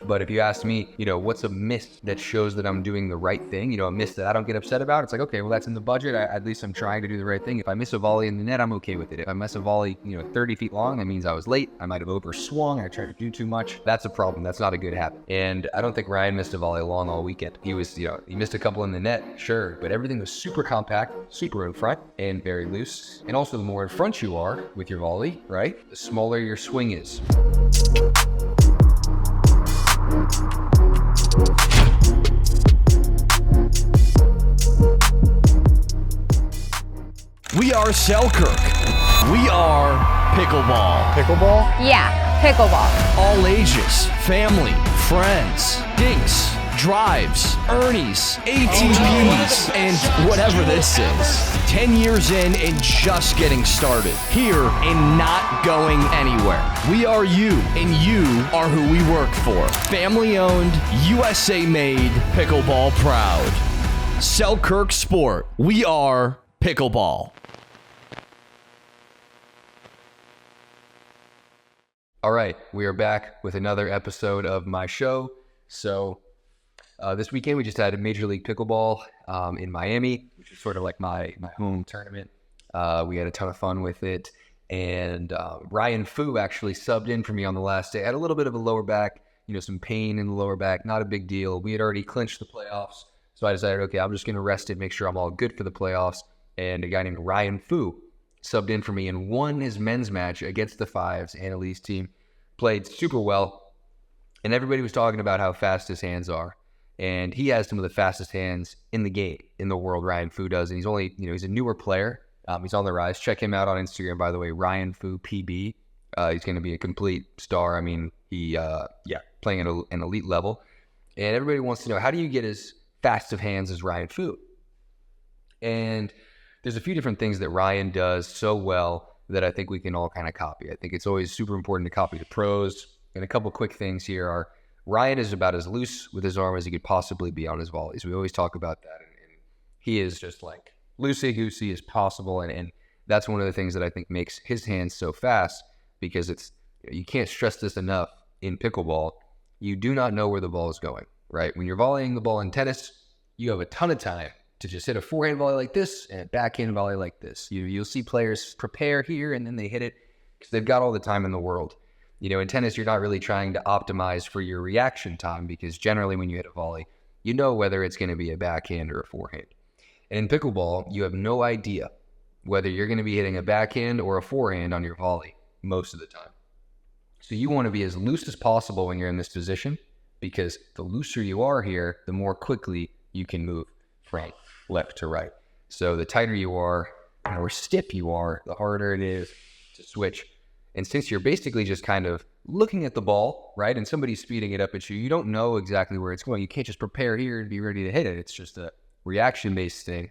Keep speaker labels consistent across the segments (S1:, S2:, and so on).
S1: But if you ask me, what's a miss that shows that I'm doing the right thing, a miss that I don't get upset about, it's like, okay, well, that's in the budget. At least I'm trying to do the right thing. If I miss a volley in the net, I'm okay with it. If I miss a volley, 30 feet long, that means I was late. I might have overswung. I tried to do too much. That's a problem. That's not a good habit. And I don't think Ryan missed a volley long all weekend. He was, he missed a couple in the net, sure, but everything was super compact, super in front, and very loose. And also, the more in front you are with your volley, right, the smaller your swing is.
S2: We are Selkirk. We are pickleball.
S3: Pickleball?
S4: Yeah, pickleball.
S2: All ages, family, friends, dinks, drives, Ernies, ATPs, and whatever this is. 10 years in and just getting started. Here and not going anywhere. We are you, and you are who we work for. Family owned, USA made, pickleball proud. Selkirk Sport. We are pickleball.
S1: All right, we are back with another episode of my show. So this weekend we just had a Major League Pickleball in Miami, which is sort of like my home tournament. We had a ton of fun with it. And Ryan Fu actually subbed in for me on the last day. I had a little bit of a lower back, some pain in the lower back, not a big deal. We had already clinched the playoffs. So I decided, okay, I'm just going to rest it, make sure I'm all good for the playoffs. And a guy named Ryan Fu subbed in for me and won his men's match against the Fives. Annalise team played super well. And everybody was talking about how fast his hands are. And he has some of the fastest hands in the game, in the world, Ryan Fu does. And he's only, he's a newer player. He's on the rise. Check him out on Instagram, by the way, Ryan Fu PB. He's going to be a complete star. I mean, playing at an elite level. And everybody wants to know, how do you get as fast of hands as Ryan Fu? And there's a few different things that Ryan does so well that I think we can all kind of copy. I think it's always super important to copy the pros. And a couple quick things here are, Ryan is about as loose with his arm as he could possibly be on his volleys. We always talk about that. And he is just like loosey-goosey as possible. And that's one of the things that I think makes his hands so fast, because it's, you can't stress this enough in pickleball. You do not know where the ball is going, right? When you're volleying the ball in tennis, you have a ton of time to just hit a forehand volley like this and a backhand volley like this. You'll see players prepare here and then they hit it because they've got all the time in the world. In tennis, you're not really trying to optimize for your reaction time, because generally when you hit a volley, you know whether it's going to be a backhand or a forehand. And in pickleball, you have no idea whether you're going to be hitting a backhand or a forehand on your volley most of the time. So you want to be as loose as possible when you're in this position, because the looser you are here, the more quickly you can move from left to right. So the tighter you are, the more stiff you are, the harder it is to switch. And since you're basically just kind of looking at the ball, right, and somebody's speeding it up at you, you don't know exactly where it's going. You can't just prepare here and be ready to hit it. It's just a reaction-based thing.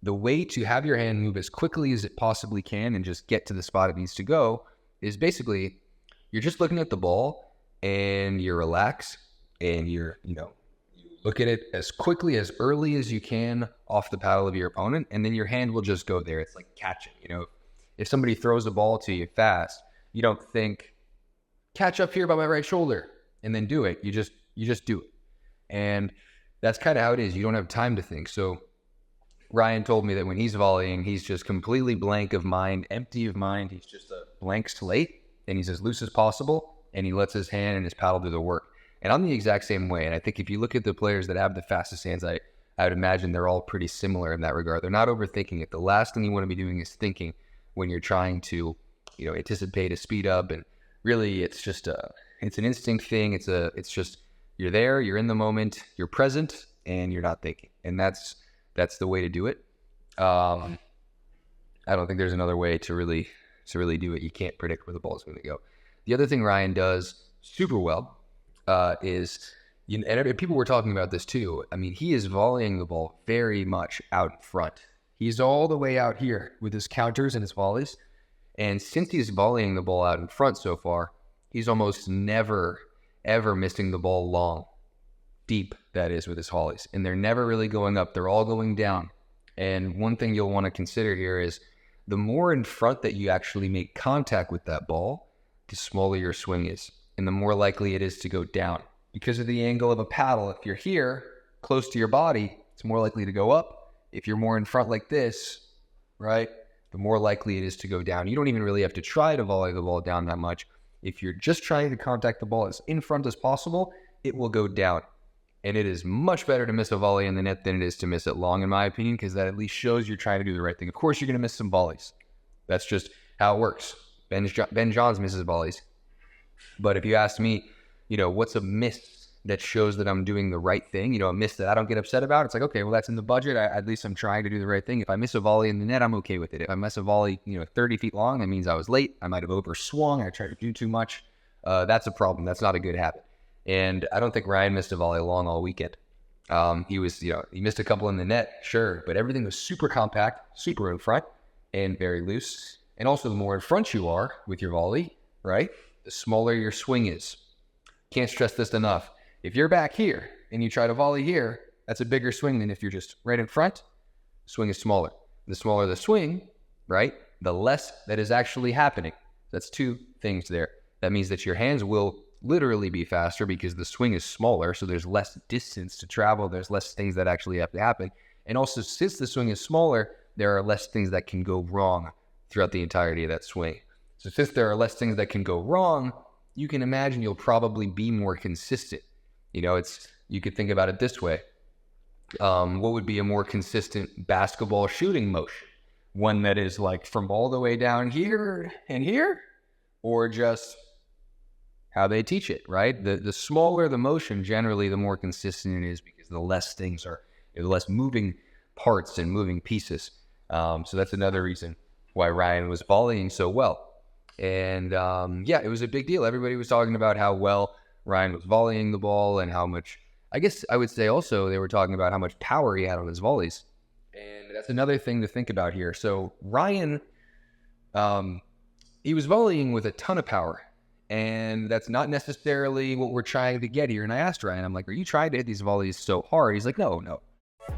S1: The way to have your hand move as quickly as it possibly can and just get to the spot it needs to go is basically, you're just looking at the ball and you're relaxed and you look at it as quickly, as early as you can off the paddle of your opponent, and then your hand will just go there. It's like catching, If somebody throws the ball to you fast, you don't think, catch up here by my right shoulder, and then do it. You just do it. And that's kind of how it is. You don't have time to think. So Ryan told me that when he's volleying, he's just completely blank of mind, empty of mind. He's just a blank slate, and he's as loose as possible, and he lets his hand and his paddle do the work. And I'm the exact same way. And I think if you look at the players that have the fastest hands, I would imagine they're all pretty similar in that regard. They're not overthinking it. The last thing you want to be doing is thinking when you're trying to, anticipate a speed up. And really, it's just it's an instinct thing. It's just, you're there, you're in the moment, you're present, and you're not thinking. And that's the way to do it. I don't think there's another way to really do it. You can't predict where the ball is going to go. The other thing Ryan does super well is, and people were talking about this too. I mean, he is volleying the ball very much out in front. He's all the way out here with his counters and his volleys. And since he's volleying the ball out in front so far, he's almost never, ever missing the ball long, deep, that is, with his volleys. And they're never really going up. They're all going down. And one thing you'll want to consider here is, the more in front that you actually make contact with that ball, the smaller your swing is, and the more likely it is to go down. because of the angle of a paddle. If you're here, close to your body, it's more likely to go up. If you're more in front like this, right, the more likely it is to go down. You don't even really have to try to volley the ball down that much. If you're just trying to contact the ball as in front as possible, it will go down. And it is much better to miss a volley in the net than it is to miss it long, in my opinion, because that at least shows you're trying to do the right thing. Of course, you're going to miss some volleys. That's just how it works. Ben Johns misses volleys. But if you ask me, what's a miss that shows that I'm doing the right thing, a miss that I don't get upset about, it's like, okay, well, that's in the budget. At least I'm trying to do the right thing. If I miss a volley in the net, I'm okay with it. If I miss a volley, 30 feet long, that means I was late. I might have overswung. I tried to do too much. That's a problem. That's not a good habit. And I don't think Ryan missed a volley long all weekend. He missed a couple in the net, sure, but everything was super compact, super in front, and very loose. And also, the more in front you are with your volley, right, the smaller your swing is. Can't stress this enough. If you're back here and you try to volley here, that's a bigger swing than if you're just right in front. Swing is smaller. The smaller the swing, right, the less that is actually happening. That's two things there. That means that your hands will literally be faster because the swing is smaller, so there's less distance to travel. There's less things that actually have to happen. And also, since the swing is smaller, there are less things that can go wrong throughout the entirety of that swing. So since there are less things that can go wrong, you can imagine you'll probably be more consistent. You could think about it this way. What would be a more consistent basketball shooting motion? One that is like from all the way down here and here, or just how they teach it, right? The smaller the motion, generally, the more consistent it is because the less things are, the less moving parts and moving pieces. So that's another reason why Ryan was volleying so well. And it was a big deal. Everybody was talking about how well Ryan was volleying the ball and how much, I guess I would say also they were talking about how much power he had on his volleys. And that's another thing to think about here. So Ryan, he was volleying with a ton of power. And that's not necessarily what we're trying to get here. And I asked Ryan, I'm like, are you trying to hit these volleys so hard? He's like, no.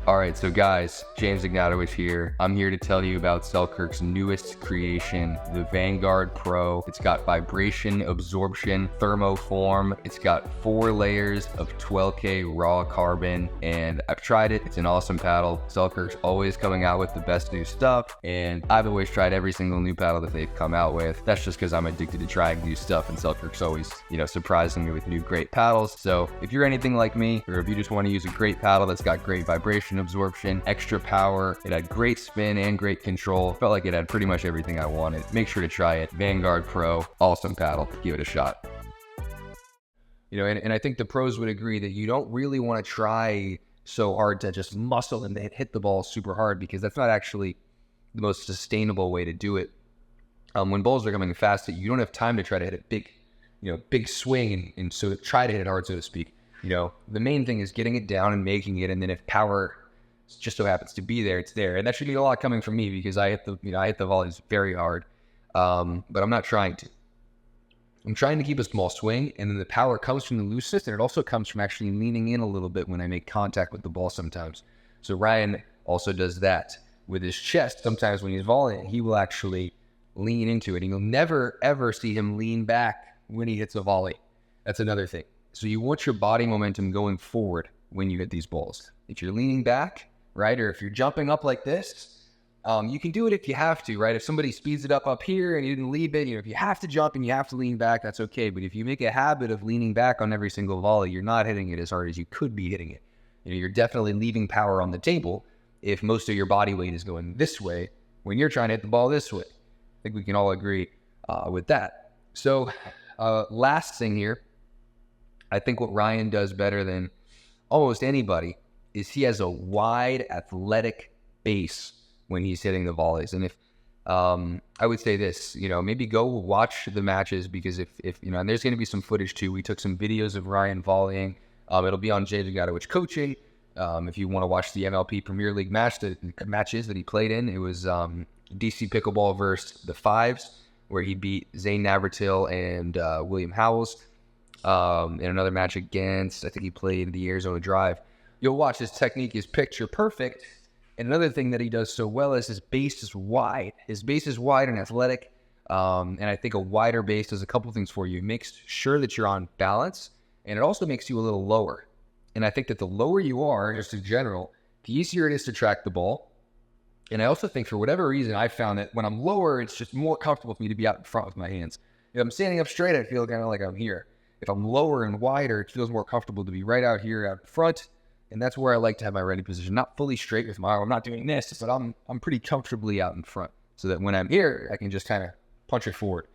S1: All right, so guys, James Ignatowich here. I'm here to tell you about Selkirk's newest creation, the Vanguard Pro. It's got vibration absorption, thermoform. It's got 4 layers of 12K raw carbon, and I've tried it. It's an awesome paddle. Selkirk's always coming out with the best new stuff, and I've always tried every single new paddle that they've come out with. That's just because I'm addicted to trying new stuff, and Selkirk's always, surprising me with new great paddles. So if you're anything like me, or if you just want to use a great paddle that's got great vibration absorption, extra power, it had great spin and great control. Felt like it had pretty much everything I wanted. Make sure to try it. Vanguard Pro, awesome paddle. Give it a shot. And I think the pros would agree that you don't really want to try so hard to just muscle and hit the ball super hard, because that's not actually the most sustainable way to do it. When balls are coming fast, you don't have time to try to hit a big swing and so try to hit it hard, so to speak. The main thing is getting it down and making it, and then if power just so happens to be there, it's there. And that should be a lot coming from me because I hit the volleys very hard, but I'm not trying to. I'm trying to keep a small swing, and then the power comes from the looseness, and it also comes from actually leaning in a little bit when I make contact with the ball sometimes. So Ryan also does that with his chest. Sometimes when he's volleying, he will actually lean into it, and you'll never, ever see him lean back when he hits a volley. That's another thing. So you want your body momentum going forward when you hit these balls. If you're leaning back, right, or if you're jumping up like this, you can do it if you have to, right? If somebody speeds it up here and you didn't leave it, if you have to jump and you have to lean back, that's okay. But if you make a habit of leaning back on every single volley, you're not hitting it as hard as you could be hitting it. You're definitely leaving power on the table if most of your body weight is going this way when you're trying to hit the ball this way. I think we can all agree with that. So last thing here, I think what Ryan does better than almost anybody is he has a wide athletic base when he's hitting the volleys. And if I would say this, maybe go watch the matches, because if and there's going to be some footage too. We took some videos of Ryan volleying. It'll be on James Ignatowich Coaching. If you want to watch the MLP Premier League matches that he played in, it was DC Pickleball versus the Fives, where he beat Zane Navratil and William Howells. In another match against, I think he played the Arizona Drive. You'll watch his technique is picture perfect. And another thing that he does so well is his base is wide. His base is wide and athletic. And I think a wider base does a couple things for you. It makes sure that you're on balance. and it also makes you a little lower. And I think that the lower you are, just in general, the easier it is to track the ball. And I also think for whatever reason, I found that when I'm lower, it's just more comfortable for me to be out in front with my hands. If I'm standing up straight, I feel kind of like I'm here. If I'm lower and wider, it feels more comfortable to be right out here, out in front. And that's where I like to have my ready position. Not fully straight with my arm. I'm not doing this, but I'm pretty comfortably out in front. So that when I'm here, I can just kind of punch it forward.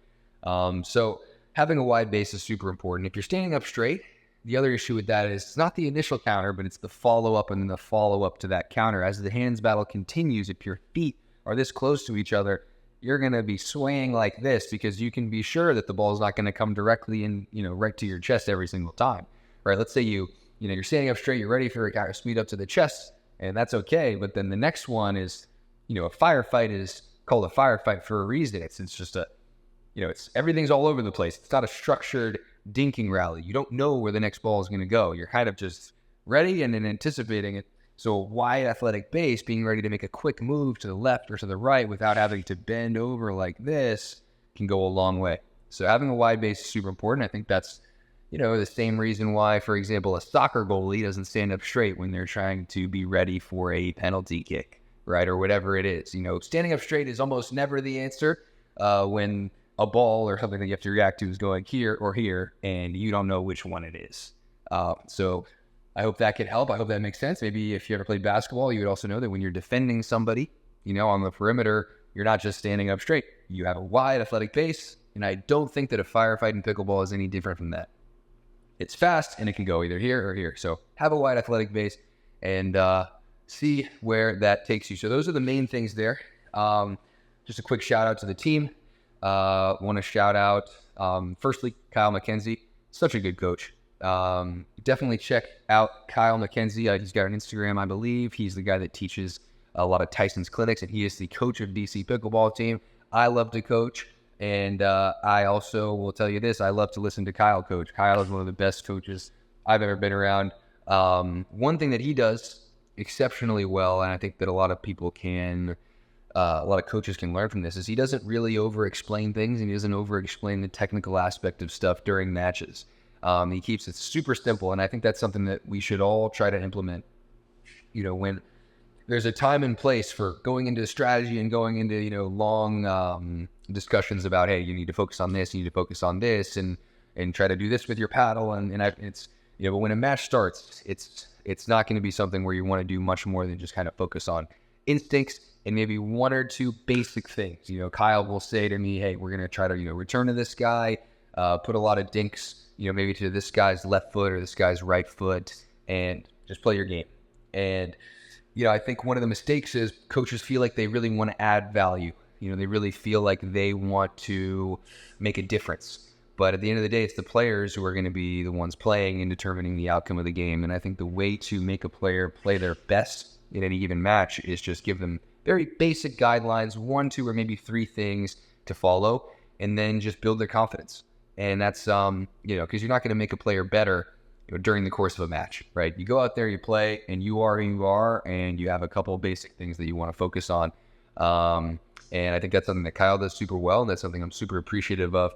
S1: So having a wide base is super important. If you're standing up straight, the other issue with that is it's not the initial counter, but it's the follow-up and then the follow-up to that counter. As the hands battle continues, if your feet are this close to each other, you're going to be swaying like this because you can be sure that the ball is not going to come directly in, right to your chest every single time, right? Let's say you're standing up straight, you're ready for a kind of speed up to the chest, and that's okay. But then the next one is, a firefight is called a firefight for a reason. It's just it's everything's all over the place. It's not a structured dinking rally. You don't know where the next ball is going to go. You're kind of just ready and then anticipating it. So a wide athletic base, being ready to make a quick move to the left or to the right without having to bend over like this, can go a long way. So having a wide base is super important. I think that's, the same reason why, for example, a soccer goalie doesn't stand up straight when they're trying to be ready for a penalty kick, right? Or whatever it is. Standing up straight is almost never the answer when a ball or something that you have to react to is going here or here, and you don't know which one it is. So I hope that could help. I hope that makes sense. Maybe if you ever played basketball, you would also know that when you're defending somebody, on the perimeter, you're not just standing up straight. You have a wide athletic base, and I don't think that a firefight in pickleball is any different from that. It's fast, and it can go either here or here. So have a wide athletic base and see where that takes you. So those are the main things there. Just a quick shout out to the team. Want to shout out, firstly, Kyle McKenzie. Such a good coach. Definitely check out Kyle McKenzie. He's got an Instagram, I believe. He's the guy that teaches a lot of Tyson's clinics, and he is the coach of DC pickleball team. I love to coach, and I also will tell you this. I love to listen to Kyle coach. Kyle is one of the best coaches I've ever been around. One thing that he does exceptionally well, and I think that a lot of people can... a lot of coaches can learn from this, is he doesn't really over-explain things, and he doesn't over-explain the technical aspect of stuff during matches. He keeps it super simple, and I think that's something that we should all try to implement. When there's a time and place for going into strategy and going into, long discussions about, hey, you need to focus on this, you need to focus on this, and try to do this with your paddle, but when a match starts, it's not going to be something where you want to do much more than just kind of focus on instincts and maybe one or two basic things. Kyle will say to me, hey, we're going to try to, return to this guy, put a lot of dinks, maybe to this guy's left foot or this guy's right foot, and just play your game. And, I think one of the mistakes is coaches feel like they really want to add value. They really feel like they want to make a difference. But at the end of the day, it's the players who are going to be the ones playing and determining the outcome of the game. And I think the way to make a player play their best in any given match is just give them very basic guidelines, 1, 2, or maybe 3 things to follow, and then just build their confidence. And that's, because you're not going to make a player better during the course of a match, right? You go out there, you play, and you are who you are, and you have a couple of basic things that you want to focus on. And I think that's something that Kyle does super well, and that's something I'm super appreciative of.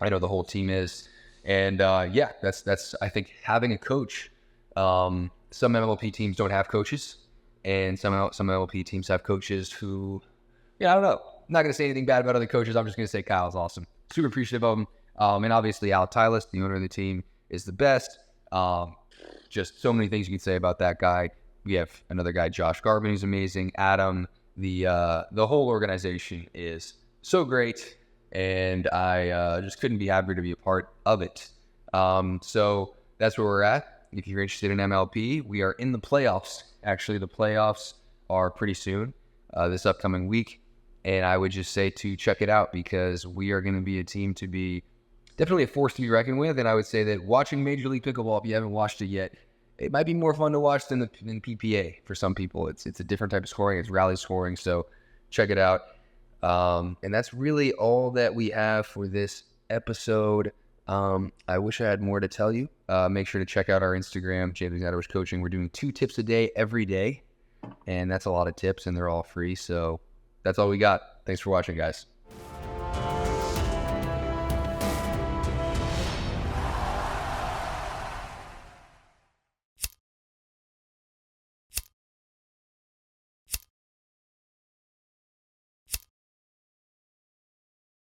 S1: I know the whole team is. And that's I think having a coach. Some MLP teams don't have coaches, and some MLP teams have coaches who, I don't know. I'm not going to say anything bad about other coaches. I'm just going to say Kyle's awesome. Super appreciative of him. And obviously Al Tylis, the owner of the team, is the best. Just so many things you can say about that guy. We have another guy, Josh Garvin, who's amazing. Adam, the whole organization is so great, and I just couldn't be happier to be a part of it. So that's where we're at. If you're interested in MLP, we are in the playoffs. Actually, the playoffs are pretty soon, this upcoming week. And I would just say to check it out, because we are going to be a team to be definitely a force to be reckoned with. And I would say that watching Major League Pickleball, if you haven't watched it yet, it might be more fun to watch than PPA for some people. It's a different type of scoring. It's rally scoring. So check it out. And that's really all that we have for this episode. I wish I had more to tell you. Make sure to check out our Instagram, James Ignatowich Coaching. We're doing 2 tips a day every day, and that's a lot of tips, and they're all free. So that's all we got. Thanks for watching, guys.